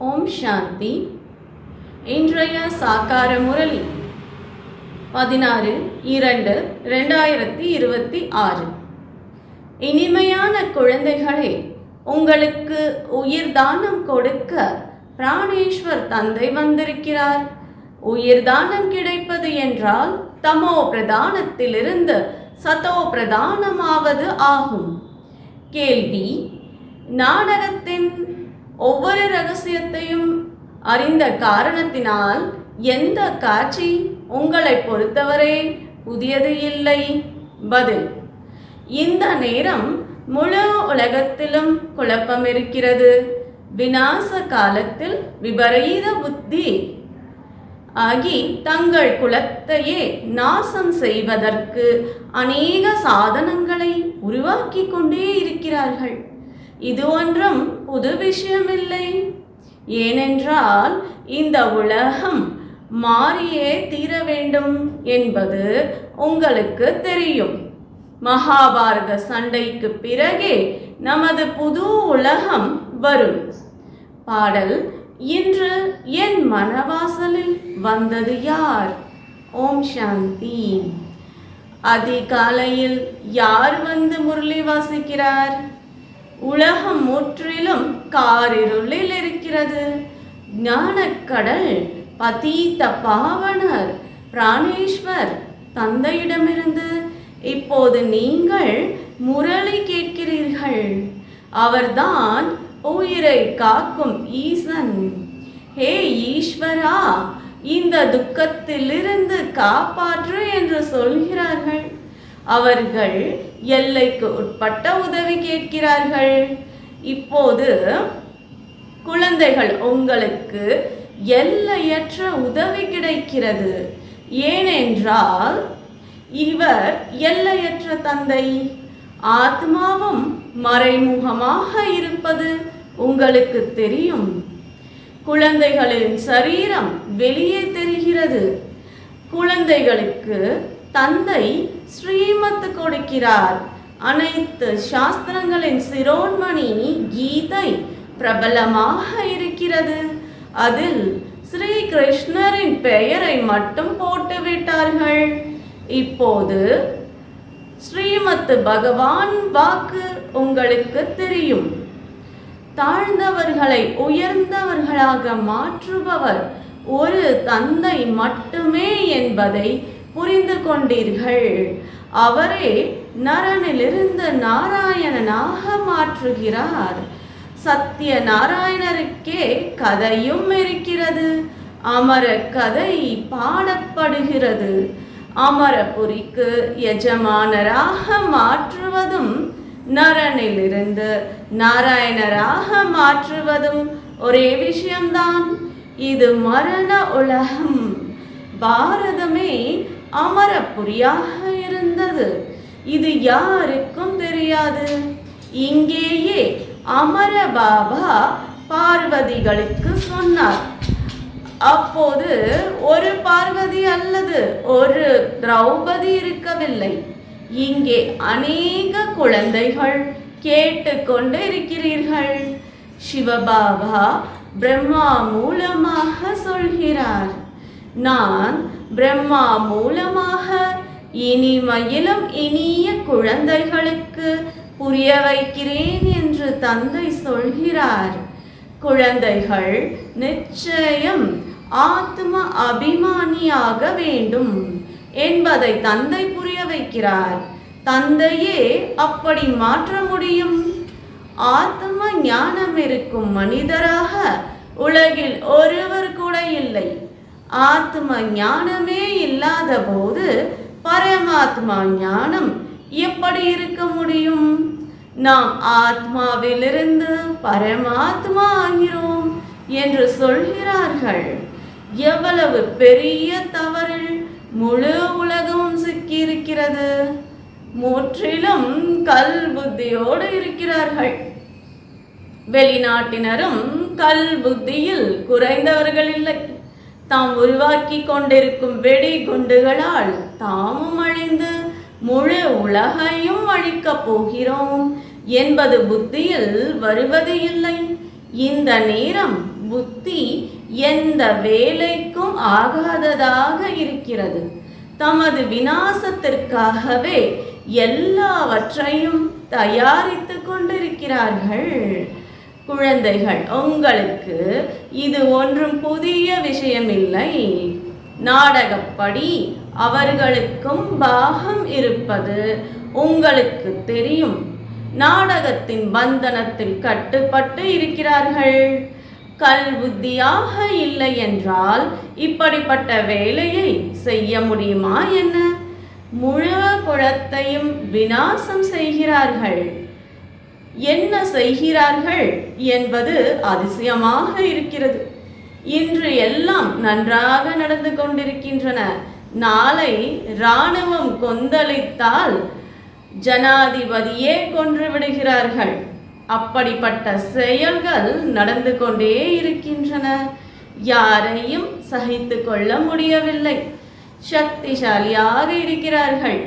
ஓம் சாந்தி. இன்றைய சாக்கார முரளி 16/2/2026. இனிமையான குழந்தைகளே, உங்களுக்கு உயிர் தானம் கொடுக்க பிராணேஸ்வர் தந்தை வந்திருக்கிறார். உயிர் தானம் கிடைப்பது என்றால் தமோ பிரதானத்திலிருந்து சதோ பிரதானமாவது ஆகும். கேள்வி: நாடகத்தின் ஒவ்வொரு ரகசியத்தையும் அறிந்த காரணத்தினால் எந்த காட்சி உங்களை பொறுத்தவரை புதியது இல்லை? பதில்: இந்த நேரம் முழு உலகத்திலும் குழப்பம் இருக்கிறது. விநாச காலத்தில் விபரீத புத்தி ஆகி தங்கள் குலத்தையே நாசம் செய்வதற்கு அநேக சாதனங்களை உருவாக்கி கொண்டே இருக்கிறார்கள். இது ஒன்றும் புது விஷயமில்லை. ஏனென்றால் இந்த உலகம் மாறியே தீர வேண்டும் என்பது உங்களுக்கு தெரியும். மகாபாரத சண்டைக்கு பிறகே நமது புது உலகம் வரும். பாடல்: இன்று என் மனவாசலில் வந்தது யார்? ஓம் சாந்தி. அதிகாலையில் யார் வந்து முரளி வாசிக்கிறார்? உலகம் முற்றிலும் காரிருளில் இருக்கிறது. ஞானக்கடல் பதீத பாவனர் பிராணேஸ்வர் தந்தையிடமிருந்து இப்போது நீங்கள் முரளி கேட்கிறீர்கள். அவர்தான் உயிரை காக்கும் ஈசன். ஹே ஈஸ்வரா, இந்த துக்கத்திலிருந்து காப்பாற்று என்று சொல்கிறார்கள். அவர்கள் எல்லைக்கு உட்பட்ட உதவி கேட்கிறார்கள். இப்போது குழந்தைகள், உங்களுக்கு எல்லையற்ற உதவி கிடைக்கிறது. ஏனென்றால் இவர் எல்லையற்ற தந்தை. ஆத்மாவும் மறைமுகமாக இருப்பது உங்களுக்கு தெரியும். குழந்தைகளின் சரீரம் வெளியே தெரிகிறது. குழந்தைகளுக்கு தந்தை ஸ்ரீமத் கொடுக்கிறார். அனைத்து சாஸ்திரங்களின் சிரோன்மணி கீதை பிரபலமாக இருக்கிறது. அதில் ஸ்ரீ கிருஷ்ணரின் பெயரை மட்டும் போட்டுவிட்டார்கள். இப்போது ஸ்ரீமத் பகவான் வாக்கு உங்களுக்கு தெரியும். தாழ்ந்தவர்களை உயர்ந்தவர்களாக மாற்றுபவர் ஒரு தந்தை மட்டுமே என்பதை புரிந்து கொண்டீர்கள். அவரே நரனிலிருந்து நாராயணனாக மாற்றுகிறார். சத்திய நாராயணருக்கே கதையும் இருக்கிறது. அமர கதை பாடப்படுகிறது. அமரபுரிக்கு எஜமானராக மாற்றுவதும் நரனிலிருந்து நாராயணராக மாற்றுவதும் ஒரே விஷயம்தான். இது மரண உலகம். பாரதமே அமரபுரியாக இருந்தது. இது யாருக்கும் தெரியாது. இங்கேயே அமர பாபா பார்வதிகளுக்கு சொன்னார். அப்போது ஒரு பார்வதி அல்லது ஒரு திரௌபதி இருக்கவில்லை. இங்கே அநேக குழந்தைகள் கேட்டுக்கொண்டு இருக்கிறீர்கள். சிவபாபா பிரம்மா மூலமாக சொல்கிறார், நான் பிரம்மா மூலமாக இனிமையிலும் இனிய குழந்தைகளுக்கு புரிய வைக்கிறேன் என்று தந்தை சொல்கிறார். குழந்தைகள் நிச்சயம் ஆத்ம அபிமானியாக வேண்டும் என்பதை தந்தை புரிய வைக்கிறார். தந்தையே அப்படி மாற்ற முடியும். ஆத்ம ஞானம் இருக்கும் மனிதராக உலகில் ஒருவர் கூட இல்லை. ஆத்ம ஞானமே இல்லாத போது பரமாத்மா ஞானம் எப்படி இருக்க முடியும்? நாம் ஆத்மாவிலிருந்து பரமாத்மா ஆகிறோம் என்று சொல்கிறார்கள். எவ்வளவு பெரிய தவறில் முழு உலகமும் சிக்கியிருக்கிறது. முற்றிலும் கல் புத்தியோடு இருக்கிறார்கள். வெளிநாட்டினரும் கல் புத்தியில் குறைந்தவர்கள் இல்லை. தாம் உருவாக்கி கொண்டிருக்கும் வெடி குண்டுகளால் தாமும் அழிந்து முழு உலகையும் அழிக்கப் போகிறோம் என்பது புத்தியில் வருவது இல்லை. இந்த நேரம் புத்தி எந்த வேலைக்கும் ஆகாததாக இருக்கிறது. தமது விநாசத்திற்காகவே எல்லாவற்றையும் தயாரித்து கொண்டிருக்கிறார்கள். குழந்தைகள், உங்களுக்கு இது ஒன்றும் புதிய விஷயமில்லை. நாடகப்படி அவர்களுக்கும் பாகம் இருப்பது உங்களுக்கு தெரியும். நாடகத்தின் பந்தனத்தில் கட்டுப்பட்டு இருக்கிறார்கள். கல் புத்தியாக இல்லை என்றால் இப்படிப்பட்ட வேலையை செய்ய முடியுமா என்ன? முழு குலத்தையும் விநாசம் செய்கிறார்கள். என்ன செய்கிறார்கள் என்பது அதிசயமாக இருக்கிறது. இன்று எல்லாம் நன்றாக நடந்து கொண்டிருக்கின்றன. நாளை இராணுவம் கொந்தளித்தால் ஜனாதிபதியே கொன்று விடுகிறார்கள். அப்படிப்பட்ட செயல்கள் நடந்து கொண்டே இருக்கின்றன. யாரையும் சகித்து கொள்ள முடியவில்லை. சக்திசாலியாக இருக்கிறார்கள்.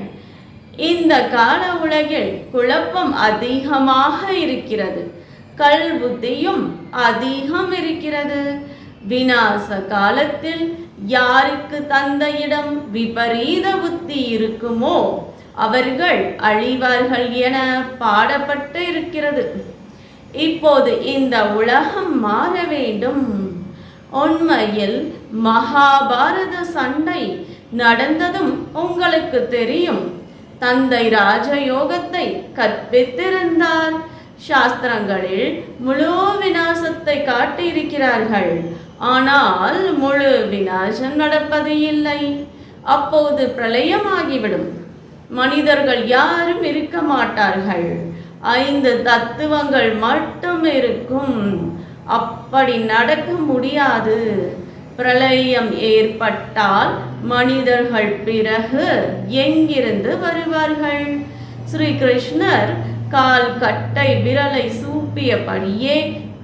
இந்த கால உலகில் குழப்பம் அதிகமாக இருக்கிறது. கல் புத்தியும் அதிகம் இருக்கிறது. விநாச காலத்தில் யாருக்கு தந்தையிடம் விபரீத புத்தி இருக்குமோ அவர்கள் அழிவார்கள் என பாடப்பட்டு இருக்கிறது. இப்போது இந்த உலகம் மாற வேண்டும். உண்மையில் மகாபாரத சண்டை நடந்ததும் உங்களுக்கு தெரியும். தந்தை ராஜயோகத்தை கற்பித்திருந்தார். சாஸ்திரங்களில் முழு விநாசத்தை காட்டியிருக்கிறார்கள். ஆனால் முழு விநாசம் நடப்பது இல்லை. அப்போது பிரளயமாகிவிடும். மனிதர்கள் யாரும் இருக்க மாட்டார்கள். 5 தத்துவங்கள் மட்டும் இருக்கும். அப்படி நடக்க முடியாது. பிரளயம் ஏற்பட்டால் மனிதர்கள் பிறகு எங்கிருந்து வருவார்கள்? ஸ்ரீ கிருஷ்ணர் கால் கட்டை விரலை சூப்பியபடியே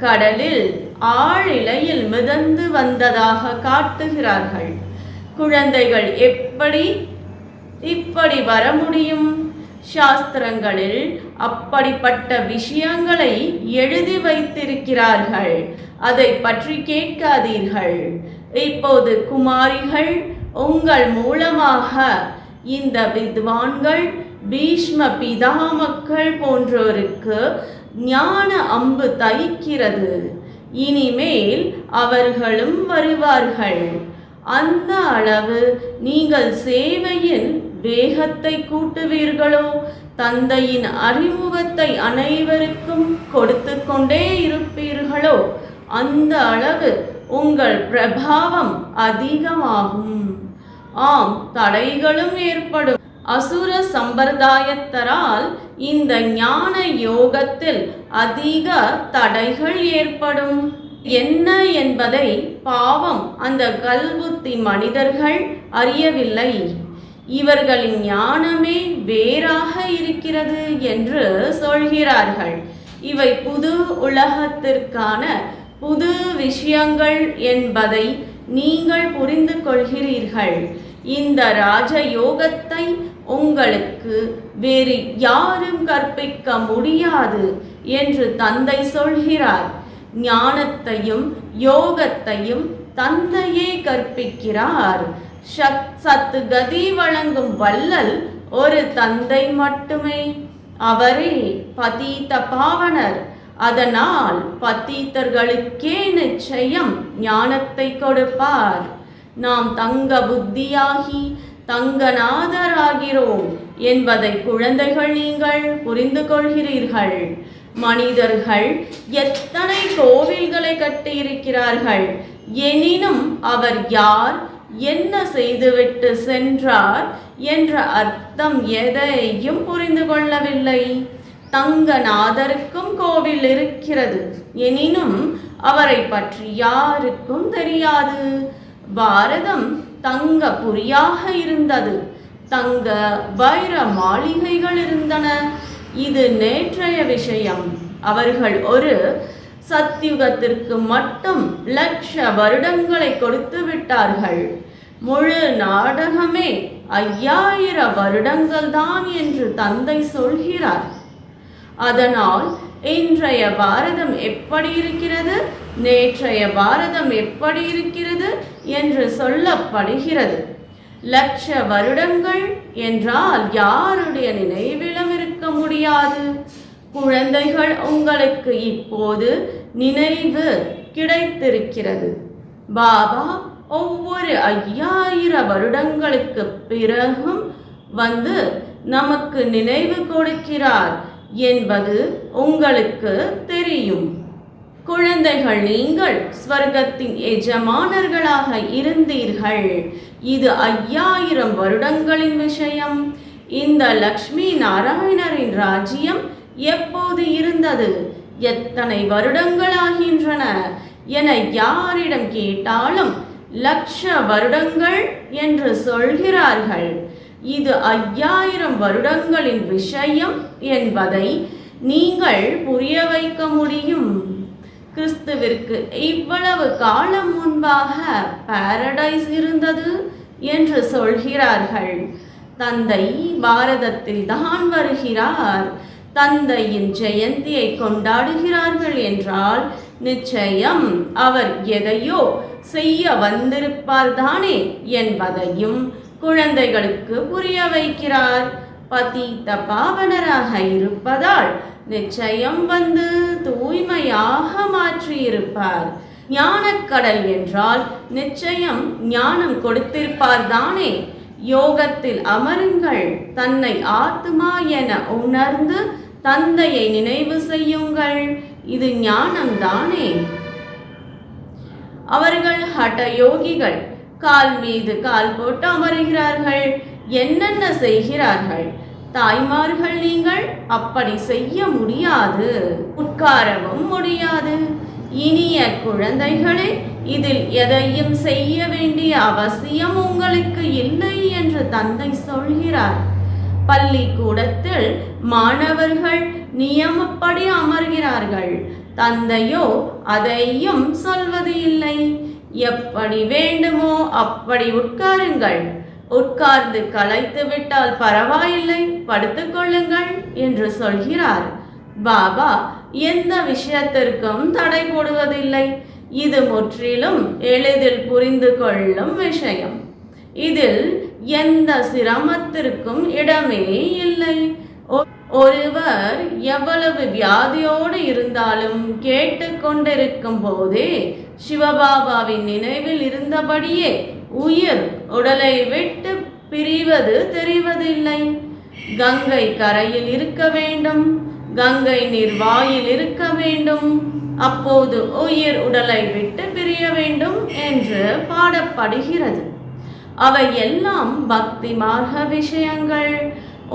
கடலில் ஆழிலையில் மிதந்து வந்ததாக காட்டுகிறார்கள். குழந்தைகள் இப்படி வர முடியும்? சாஸ்திரங்களில் அப்படிப்பட்ட விஷயங்களை எழுதி வைத்திருக்கிறார்கள். அதை பற்றி கேட்காதீர்கள். இப்போது குமாரிகள், உங்கள் மூலமாக இந்த வித்வான்கள், பீஷ்ம பிதாமக்கள் போன்றோருக்கு ஞான அம்பு தைக்கிறது. இனிமேல் அவர்களும் வருவார்கள். அந்த அளவு நீங்கள் சேவையின் வேகத்தை கூட்டுவீர்களோ, தந்தையின் அறிமுகத்தை அனைவருக்கும் கொடுத்து கொண்டே இருப்பீர்களோ, அந்த அளவு உங்கள் பிரபாவம் அதிகமாகும். ஆம், தடைகளும் ஏற்படும். அசுர சம்பிரதாயத்தரால் இந்த ஞான யோகத்தில் அதிக தடைகள் ஏற்படும். என்ன என்பதை பாவம் அந்த கல்புத்தி மனிதர்கள் அறியவில்லை. இவர்களின் ஞானமே வேறாக இருக்கிறது என்று சொல்கிறார்கள். இவை புது உலகத்திற்கான புது விஷயங்கள் என்பதை நீங்கள் புரிந்து கொள்கிறீர்கள். இந்த ராஜயோகத்தை உங்களுக்கு வேறு யாரும் கற்பிக்க முடியாது என்று தந்தை சொல்கிறார். ஞானத்தையும் யோகத்தையும் தந்தையே கற்பிக்கிறார். சத்து கதி வழங்கும் வள்ளல் ஒரு தந்தை மட்டுமே. அவரே பதீத பாவனர். அதனால் பதீத்தர்களுக்கே நிச்சயம் ஞானத்தை கொடுப்பார். நாம் தங்க புத்தியாகி தங்கநாதராகிறோம் என்பதை குழந்தைகள் நீங்கள் புரிந்து கொள்கிறீர்கள். மனிதர்கள் எத்தனை கோவில்களை கட்டியிருக்கிறார்கள். எனினும் அவர் யார், என்ன செய்துவிட்டு சென்றார் என்ற அர்த்தம் எதையும் புரிந்து கொள்ளவில்லை. தங்கநாதருக்கும் கோவில் இருக்கிறது, எனினும் அவரை பற்றி யாருக்கும் தெரியாது. பாரதம் தங்கபுரியாக இருந்தது. தங்க வைர மாளிகைகள் இருந்தன. இது நேற்றைய விஷயம். அவர்கள் ஒரு சத்யுகத்திற்கு மட்டும் லட்ச வருடங்களை கொடுத்து விட்டார்கள். முழு நாடகமே 5000 வருடங்கள் தான் என்று தந்தை சொல்கிறார். அதனால் இன்றைய பாரதம் எப்படி இருக்கிறது, நேற்றைய பாரதம் எப்படி இருக்கிறது என்று சொல்லப்படுகிறது. லட்ச வருடங்கள் என்றால் யாருடைய நினைவிலும் இருக்க முடியாது. குழந்தைகள், உங்களுக்கு இப்போது நினைவு கிடைத்திருக்கிறது. பாபா ஒவ்வொரு 5000 வருடங்களுக்கு பிறகும் வந்து நமக்கு நினைவு கொடுக்கிறார் என்பது உங்களுக்கு தெரியும். குழந்தைகள், நீங்கள் ஸ்வர்க்கத்தின் எஜமானர்களாக இருந்தீர்கள். இது 5000 வருடங்களின் விஷயம். இந்த லக்ஷ்மி நாராயணரின் ராஜ்யம் எப்போது இருந்தது, எத்தனை வருடங்கள் ஆகின்றன என யாரிடம் கேட்டாலும் லட்ச வருடங்கள் என்று சொல்கிறார்கள். இது 5000 வருடங்களின் விஷயம் என்பதை நீங்கள் புரிய வைக்க முடியும். கிறிஸ்துவிற்கு இவ்வளவு காலம் முன்பாக பாரடைஸ் இருந்தது என்று சொல்கிறார்கள். தந்தை பாரதத்தில் தான் வருகிறார். தந்தையின் ஜெயந்தியை கொண்டாடுகிறார்கள் என்றால் நிச்சயம் அவர் எதையோ செய்ய வந்திருப்பார் தானே என்பதையும் குழந்தைகளுக்கு புரிய வைக்கிறார். பதீத பாவனராக இருப்பதால் நிச்சயம் வந்து தூய்மையாக மாற்றியிருப்பார். ஞானக்கடல் என்றால் நிச்சயம் ஞானம் கொடுத்திருப்பார் தானே. யோகத்தில் அமருங்கள். தன்னை ஆத்மா என உணர்ந்து தந்தையை நினைவு செய்யுங்கள். இது ஞானம் தானே. அவர்கள் ஹட யோகிகள். கால் மீது கால் போட்டு அமருகிறார்கள். என்னென்ன செய்கிறார்கள்? தாய்மார்கள், நீங்கள் அப்படி செய்ய முடியாது, உட்காரவும் முடியாது. இனிய குழந்தைகளே, இதில் எதையும் செய்ய வேண்டிய அவசியம் உங்களுக்கு இல்லை என்று தந்தை சொல்கிறார். பள்ளிக்கூடத்தில் மாணவர்கள் நியமப்படி அமர்கிறார்கள். தந்தையோ அதையும் சொல்வது இல்லை. எப்படி வேண்டுமோ அப்படி உட்காருங்கள். உட்கார்ந்து களைத்து விட்டால் பரவாயில்லை, படுத்துக்கொள்ளுங்கள் என்று சொல்கிறார். பாபா எந்த விஷயத்திற்கும் தடை போடுவதில்லை. இது முற்றிலும் எளிதில் புரிந்து கொள்ளும் விஷயம். இதில் எந்த சிரமத்திற்கும் இடமே இல்லை. ஒருவர் எவ்வளவு வியாதியோடு இருந்தாலும் கேட்டுக்கொண்டிருக்கும் போதே சிவபாபாவின் நினைவில் இருந்தபடியே உயிர் உடலை விட்டு பிரிவது தெரிவதில்லை. கங்கை கரையில் இருக்க வேண்டும், கங்கை நீர் வாயில் இருக்க வேண்டும், அப்போது உயிர் உடலை விட்டு பிரிய வேண்டும் என்று பாடப்படுகிறது. அவை எல்லாம் பக்தி மார்க்க விஷயங்கள்.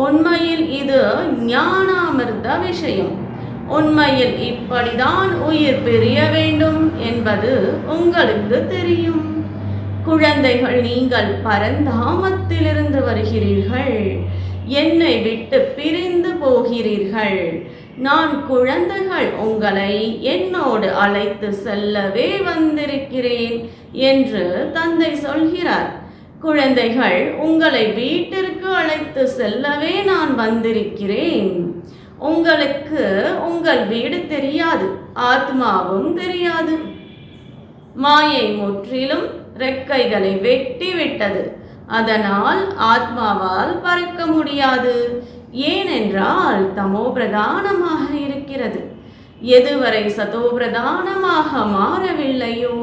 உண்மையில் இது ஞானாமிர்த விஷயம். உண்மையில் இப்படிதான் உயிர் பிரிய வேண்டும் என்பது உங்களுக்கு தெரியும். குழந்தைகள், நீங்கள் பரந்தாமத்திலிருந்து வருகிறீர்கள். என்னை விட்டு பிரிந்து போகிறீர்கள். நான் குழந்தைகள் உங்களை என்னோடு அழைத்து செல்லவே வந்திருக்கிறேன் என்று தந்தை சொல்கிறார். குழந்தைகள், உங்களை வீட்டிற்கு அழைத்து செல்லவே நான் வந்திருக்கிறேன். உங்களுக்கு உங்கள் வீடு தெரியாது, ஆத்மாவும் தெரியாது. மாயை முற்றிலும் ரெக்கைகளை வெட்டி விட்டது. அதனால் ஆத்மாவால் பறக்க முடியாது. ஏனென்றால் தமோ பிரதானமாக இருக்கிறது. எதுவரை சதோ பிரதானமாக மாறவில்லையோ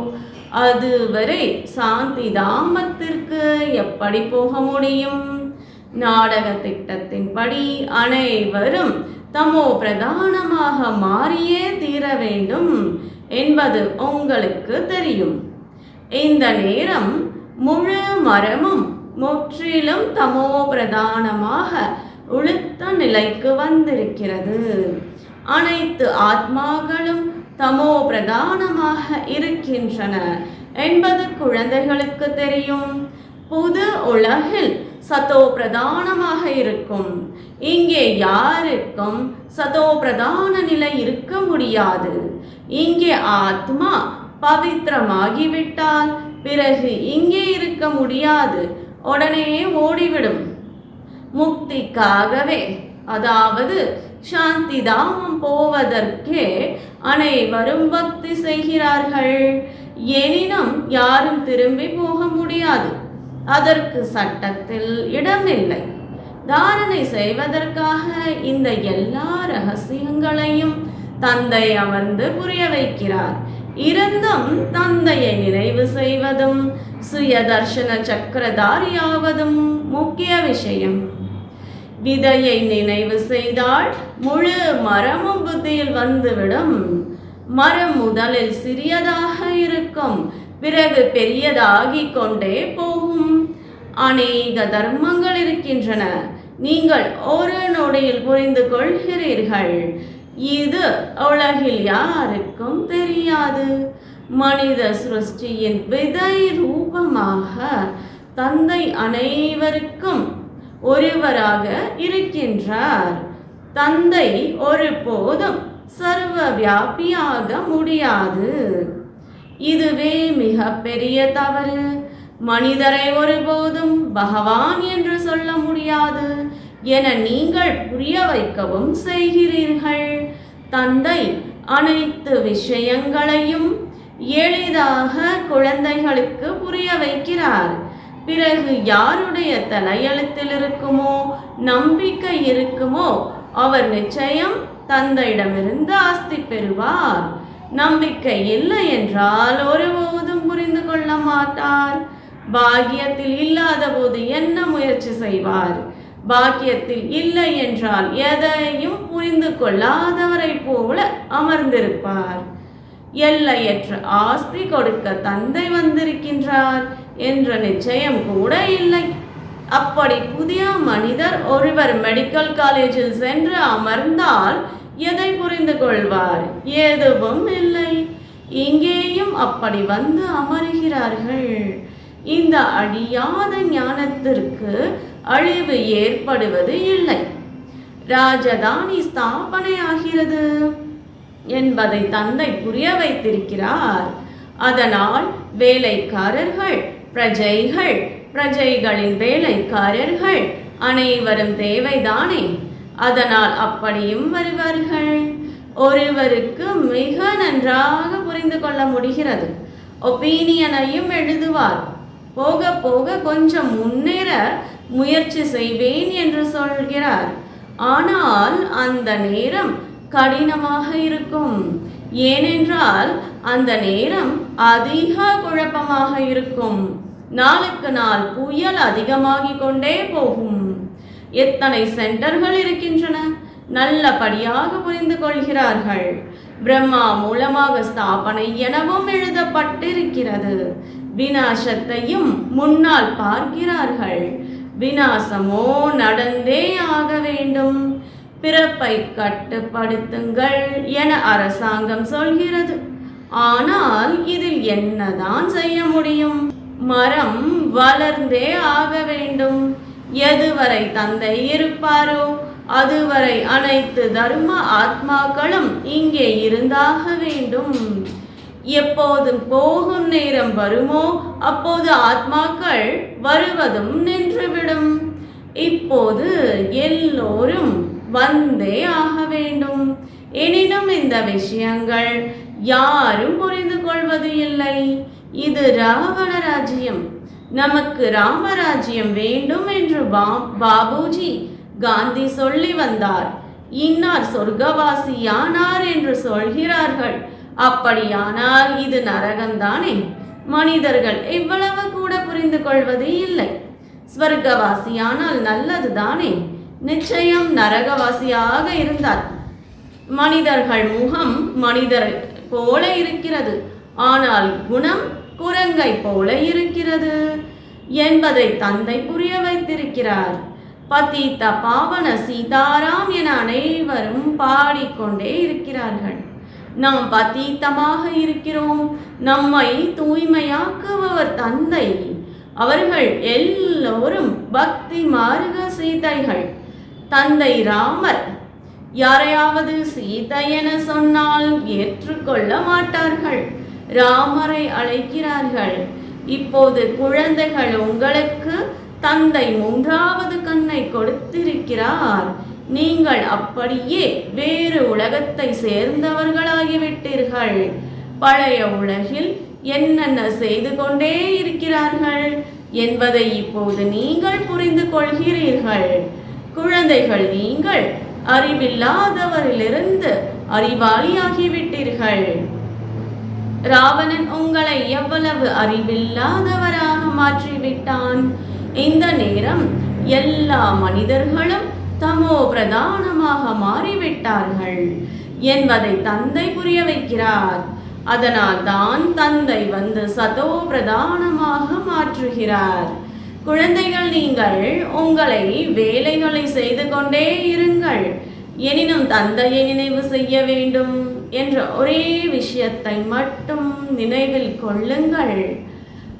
அதுவரை சாந்தி தாமத்திற்கு எப்படி போக முடியும்? நாடக திட்டத்தின்படி அனைவரும் தமோ பிரதானமாக மாறியே தீர வேண்டும் என்பது உங்களுக்கு தெரியும். இந்த நேரம் முழு மரமும் முற்றிலும் தமோ பிரதானமாக உளுத்த நிலைக்கு வந்திருக்கிறது. அனைத்து ஆத்மாக்களும் தமோ பிரதானமாக இருக்கின்றன என்பது குழந்தைகளுக்கு தெரியும். புது உலகில் சதோ பிரதானமாக இருக்கும். இங்கே யாருக்கும் சதோ பிரதான நிலை இருக்க முடியாது. இங்கே ஆத்மா பவித்திரமாகிவிட்டால் பிறகு இங்கே இருக்க முடியாது, உடனே ஓடிவிடும். முக்திக்காகவே, அதாவது சாந்தி தாமம் போவதற்கே அனைவரும் பக்தி செய்கிறார்கள். எனினும் யாரும் திரும்பி போக முடியாது. அதற்கு சட்டத்தில் இடமில்லை. தாரணை செய்வதற்காக இந்த எல்லா ரகசியங்களையும் தந்தை அமர்ந்து புரிய வைக்கிறார். இருந்தும் தந்தையை நினைவு செய்வதும் சுயதர்ஷன சக்கரதாரியாவதும் முக்கிய விஷயம். விதையை நினைவு செய்தால் முழு மரமும் புத்தியில் வந்துவிடும். மரம் முதலில் சிறியதாக இருக்கும், பிறகு பெரியதாகிக் கொண்டே போகும். அநேக தர்மங்கள் இருக்கின்றன. நீங்கள் ஒரு நொடியில் புரிந்து கொள்கிறீர்கள். இது உலகில் யாருக்கும் தெரியாது. மனித சிருஷ்டியின் விதை ரூபமாக தந்தை அனைவருக்கும் ஒருவராக இருக்கின்றார். தந்தை ஒருபோதும் சர்வ வியாபியாக முடியாது. இதுவே மிக பெரிய தவறு. மனிதரை ஒருபோதும் பகவான் என்று சொல்ல முடியாது என நீங்கள் புரிய வைக்கவும் செய்கிறீர்கள். தந்தை அனைத்து விஷயங்களையும் எளிதாக குழந்தைகளுக்கு புரிய வைக்கிறார். பிறகு யாருடைய தலையெழுத்தில் இருக்குமோ, நம்பிக்கை இருக்குமோ, அவர் நிச்சயம் தந்தையிடமிருந்து ஆஸ்தி பெறுவார். நம்பிக்கை இல்லை என்றால் ஒருபோதும் புரிந்து கொள்ள மாட்டார். பாக்கியத்தில் இல்லாத போது என்ன முயற்சி செய்வார்? பாக்கியத்தில் இல்லை என்றால் எதையும் புரிந்து கொள்ளாதவரை போல அமர்ந்திருப்பார். எல்லையற்ற ஆஸ்தி கொடுக்க தந்தை வந்திருக்கின்றார் என்ற நிச்சயம் கூட இல்லை. அப்படி புதிய மனிதர் ஒருவர் மெடிக்கல் காலேஜில் சென்று அமர்ந்தால் எதை புரிந்து கொள்வார்? எதுவும் இல்லை. இங்கேயும் அப்படி வந்து அமர்கிறார்கள். இந்த அழியாத ஞானத்திற்கு அழிவு ஏற்படுவது இல்லை. ராஜதானி ஸ்தாபனை ஆகிறது என்பதை தந்தை புரிய வைத்திருக்கிறார். அதனால் வேலைக்காரர்கள், பிரஜைகள், பிரஜைகளின் வேலைக்காரர்கள் அனைவரும் தேவைதானே. அதனால் அப்படியும் வருவார்கள். ஒருவருக்கு மிக நன்றாக புரிந்து கொள்ள முடிகிறது. ஒப்பீனியனையும் எழுதுவார். போக போக கொஞ்சம் முன்னேற முயற்சி செய்வேன் என்று சொல்கிறார். ஆனால் அந்த நேரம் கடினமாக இருக்கும். ஏனென்றால் அந்த நேரம் அதிக குழப்பமாக இருக்கும். நாளுக்கு நாள் புயல் அதிகமாகிக் கொண்டே போகும். எத்தனை சென்டர்கள் இருக்கின்றன? நல்லபடியாக புரிந்து கொள்கிறார்கள். பிரம்மா மூலமாக ஸ்தாபனை எனவும் எழுதப்பட்டிருக்கிறது. விநாசத்தையும் முன்னால் பார்க்கிறார்கள். விநாசமோ நடந்தே ஆக வேண்டும். பிறப்பை கட்டுப்படுத்துங்கள் என அரசாங்கம் சொல்கிறது. ஆனால் இதில் என்னதான் செய்ய முடியும்? மரம் வளர்ந்தே ஆக வேண்டும். எதுவரை தந்தை இருப்பாரோ அதுவரை அனைத்து தர்ம ஆத்மாக்களும் இங்கே இருந்தாக வேண்டும். எப்போது போகும் நேரம் வருமோ அப்போது ஆத்மாக்கள் வருவதும் நின்றுவிடும். இப்போது எல்லோரும் வந்தே ஆக வேண்டும். எனினும் இந்த விஷயங்கள் யாரும் புரிந்து கொள்வது இல்லை. இது ராவண ராஜ்யம். நமக்கு ராமராஜ்யம் வேண்டும் என்று பாபுஜி காந்தி சொல்லி வந்தார். இன்னார் சொர்க்கவாசியானார் என்று சொல்கிறார்கள். அப்படியானால் இது நரகம்தானே? மனிதர்கள் இவ்வளவு கூட புரிந்து கொள்வது இல்லை. ஸ்வர்க்கவாசியானால் நல்லது தானே? நிச்சயம் நரகவாசியாக இருந்தார். மனிதர்கள் முகம் மனிதர் போல இருக்கிறது, ஆனால் குணம் குரங்கை போல இருக்கிறது என்பதை தந்தை புரிய வைத்திருக்கிறார். பதீத பாவன சீதாராம் என அனைவரும் பாடிக்கொண்டே இருக்கிறார்கள். நாம் பதீத்தமாக இருக்கிறோம். நம்மை தூய்மையாக்குபவர் தந்தை. அவர்கள் எல்லோரும் பக்தி மார்க்க சீதைகள். தந்தை ராமர் யாரையாவது சீதை என சொன்னால் ஏற்றுக்கொள்ள மாட்டார்கள். ராமரை அழைக்கிறார்கள். இப்போது குழந்தைகள், உங்களுக்கு தந்தை மூன்றாவது கண்ணை கொடுத்திருக்கிறார். நீங்கள் அப்படியே வேறு உலகத்தை சேர்ந்தவர்களாகிவிட்டீர்கள். பழைய உலகில் என்னென்ன செய்து கொண்டே இருக்கிறார்கள் என்பதை இப்போது நீங்கள் புரிந்து கொள்கிறீர்கள். குழந்தைகள், நீங்கள் அறிவில்லாதவரிலிருந்து அறிவாளியாகிவிட்டீர்கள். ராவணன் உங்களை எவ்வளவு அறிவில்லாதவராக மாற்றிவிட்டான். இந்த நேரம் எல்லா மனிதர்களும் தமோ பிரதானமாக மாறிவிட்டார்கள் என்பதை தந்தை புரிய வைக்கிறார். அதனால் தான் தந்தை வந்து சதோ பிரதானமாக மாற்றுகிறார். குழந்தைகள், நீங்கள் உங்களை வேலைகளை செய்து கொண்டே இருங்கள். எனினும் தந்தையை நினைவு செய்ய வேண்டும் என்ற ஒரே விஷயத்தை மட்டும் நினைவில் கொள்ளுங்கள்.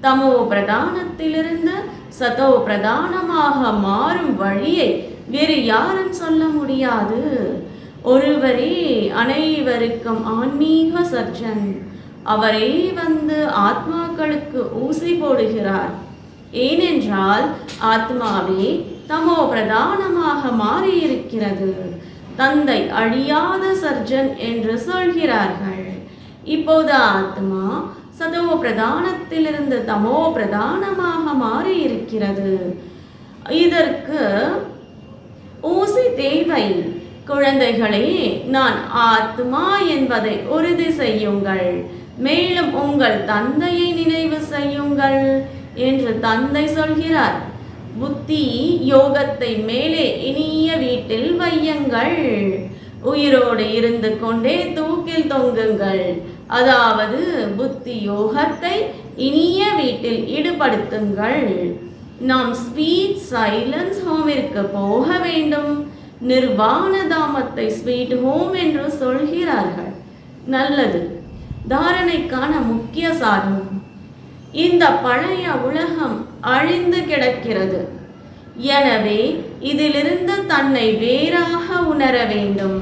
தமோ பிரதானத்திலிருந்து சதோ பிரதானமாக மாறும் வழியை வேறு யாரும் சொல்ல முடியாது. ஒருவரே அனைவருக்கும் ஆன்மீக சர்ஜன். அவரே வந்து ஆத்மாக்களுக்கு ஊசி போடுகிறார். ஏனென்றால் ஆத்மாவே தமோ பிரதானமாக மாறியிருக்கிறது. தந்தை அழியாத சர்ஜன் என்று சொல்கிறார்கள். இப்போது ஆத்மா சதோ பிரதானத்திலிருந்து தமோ பிரதானமாக மாறியிருக்கிறது. இதற்கு ஊசி தேவை. குழந்தைகளே, நான் ஆத்மா என்பதை உறுதி செய்யுங்கள். மேலும் உங்கள் தந்தையை நினைவு செய்யுங்கள் என்று தந்தை சொல்கிறார். புத்தி யோகத்தை மேலே இனிய வீட்டில் வையுங்கள். உயிரோடு இருந்து கொண்டே தூக்கில் தொங்குங்கள். அதாவது புத்தி யோகத்தை இனிய வீட்டில் ஈடுபடுத்துங்கள். நாம் ஸ்வீட் சைலன்ஸ் ஹோமிற்கு போக வேண்டும். நிர்வாண தாமத்தை ஸ்வீட் ஹோம் என்று சொல்கிறார்கள். நல்லது. தாரணைக்கான முக்கிய சாரம்: இந்த பழைய உலகம் அழிந்து கிடக்கிறது. எனவே இதிலிருந்து தன்னை வேறாக உணர வேண்டும்.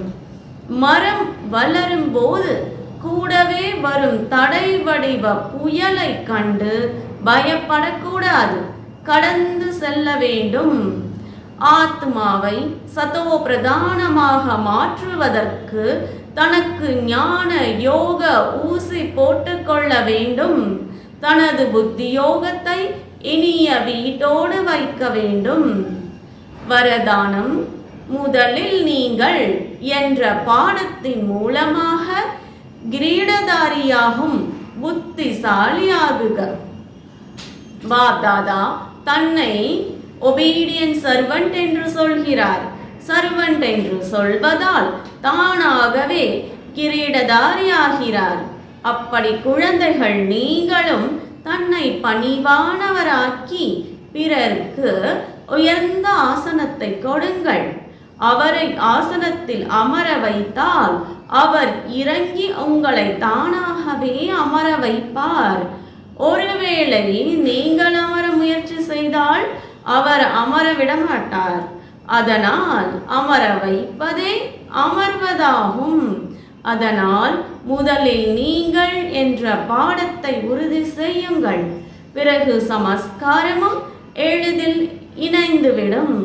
மரம் வளரும் போது கூடவே வரும் தடை வடிவ புயலை கண்டு பயப்படக்கூடாது, கடந்து செல்ல வேண்டும். ஆத்மாவை சதோ பிரதானமாக மாற்றுவதற்கு தனக்கு ஞான யோக ஊசி போட்டுக்கொள்ள வேண்டும். தனது புத்தி யோகத்தை இனிய வீட்டோடு வைக்க வேண்டும். வரதானம்: முதலில் நீங்கள் என்ற பாடத்தின் மூலமாக கிரீடதாரியாகும் புத்திசாலியாகுக. பாப்தாதா தன்னை ஒபீடியன்ட் சர்வன்ட் என்று சொல்கிறார். சர்வன்ட் என்று சொல்வதால் தானாகவே கிரீடதாரியாகிறார். அப்படி குழந்தைகள், நீங்களும் தன்னை பணிவானவராக்கி பிறருக்கு உயர்ந்த ஆசனத்தை கொடுங்கள். அவரை ஆசனத்தில் அமர வைத்தால் அவர் இறங்கி உங்களை தானாகவே அமர வைப்பார். ஒருவேளை நீங்கள் அமர முயற்சி செய்தால் அவர் அமர விட மாட்டார். அதனால் அமர வைப்பதே அமர்வதாகும். அதனால் முதலில் நீங்கள் என்ற பாடத்தை உறுதி செய்யுங்கள். பிறகு சமஸ்காரமும் எளிதில் இணைந்துவிடும்.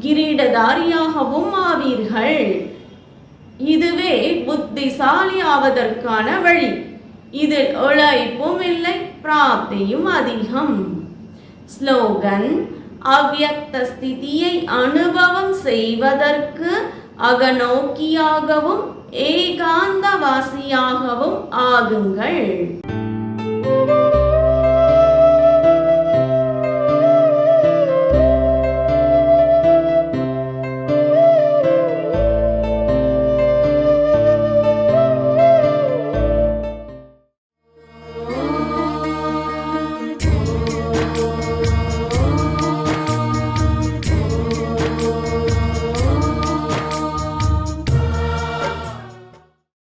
கிரீடதாரியாகவும் ஆவீர்கள். இதுவே புத்திசாலி ஆவதற்கான வழி. இதில் உழைப்பும் இல்லை, பிராப்தியும் அதிகம். ஸ்லோகன்: அவ்யக்த ஸ்திதியை அனுபவம் செய்வதற்கு அகநோக்கியாகவும் ஏகாந்தவாசியாகவும் ஆகுங்கள்.